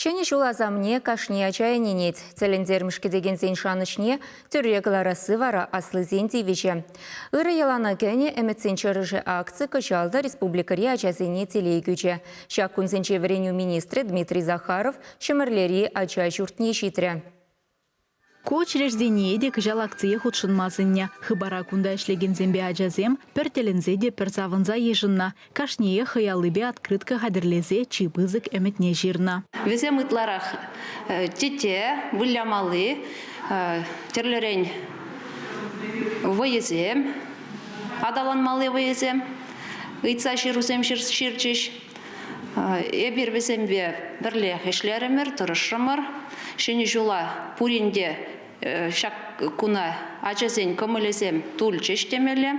Шәне жулазамне кашне ачайненет. Цәлендермішкі деген зен шанышне түррегларасы вара аслы зен дейвеше. Үрі елана кәне әмітсен чырыжы акция кычалды республикари ачазене телейгюче. Шак күнзен чевереню министрі Дмитрий Захаров шымырлери ача жұртне шитрі. Ко учреждение де кыжал акция худшынмазынне. Хыбара кунда эшлеген зембе ажазем, пір телензе де пір завынза ежынна. Кашнее хыялыбе открытка хадырлезе чипызык әмітне жирна. Везем ытларах тете, вылямалы, терлерен выезем, адаланмалы выезем, ыйтса ширусем ширчиш. Эбир везембе бірле эшлеремер, тұрышымыр. Шені жула пуринде шак куна ачазен көмілезем тул чештемелі.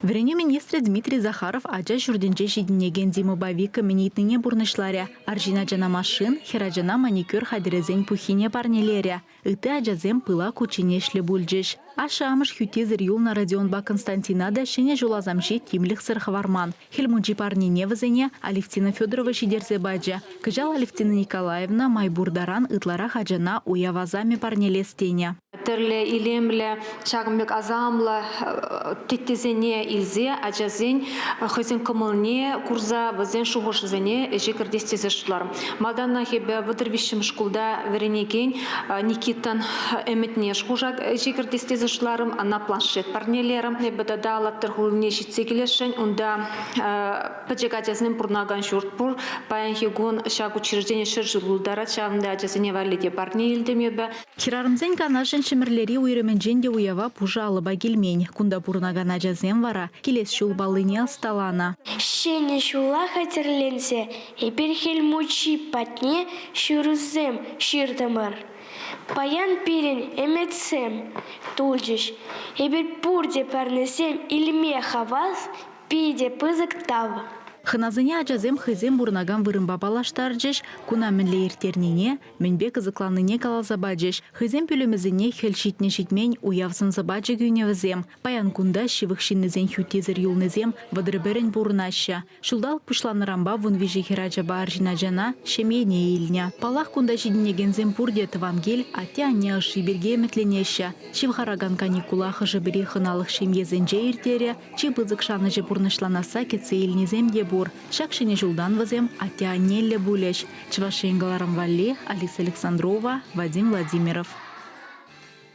Врене министр Дмитрий Захаров ача жүрденче жидінеген зимобави коммунитныне бурнышларя. Аржина жана машин, херажана маникюр хадерезен пухине парнелеря. Ыты ачазем пыла кучинешлі бульджеш. Аша амыш хютезір юлна Родионба Константинада шене жулазамши тимлих сырхаварман. Хельмунджи парнине вазене Алевтина Федорова шидерзе баджа. Кыжал Алевтина Николаевна майбурдаран ытлара хаджана уявазами парнелестене. Терле илемле шагымбек азамла теттезене илзе ачазен хызен кымылне курза вазен шугошызене эжекер дестезешлар. Малданна хебе выдырвищем шкулда веренеген Никитан эметне шужак эжекер дестезешларым ана планшет парнелерым хебеда далаттыр хулне шитсегелешен унда пачек ачазен пурнаган шуртпур паян хегун шаг учреждение шыржылулдара чавында ачазене валиде парнелдемебе. Хирарымзен канашын шымырлери уйрыменженде уява пужа алыба келмень. Кунда пурнаган ажазен вара, келес шул балыне асталана. Шене шула хатерленсе, эпер хельмучи патне шурузем ширдамар. Паян пирен эметсем тулжиш, эпер пурде парнесем илме хавас, пиде пызык тава. Хыназыне ачазем хызем бурнаган вырымба балаштарджеш, куна мінле ертернене, мінбе кызыкланыне калазабаджеш. Хызем пөлімізіне хелшитне житмень уявсын забаджы гюневізем. Паян кунда шивықшиннезен хютезір юлнезем вадырберен бурнаща. Шулдалық пушланырамба вунвижи хираджаба аржина жана шемейне илня. Палах кунда жидінегензем пурде тывангел, ате анне ашы берге еметленеща. Шивхараган каникула хыжы біре хыналық шемезенже ертере, чипызык шаныжы бурнышланаса кетсе илнезем де Шакшине жулдан вазем, атя нелле булеш. Чвашенгаларам Валли, Алиса Александрова, Вадим Владимиров.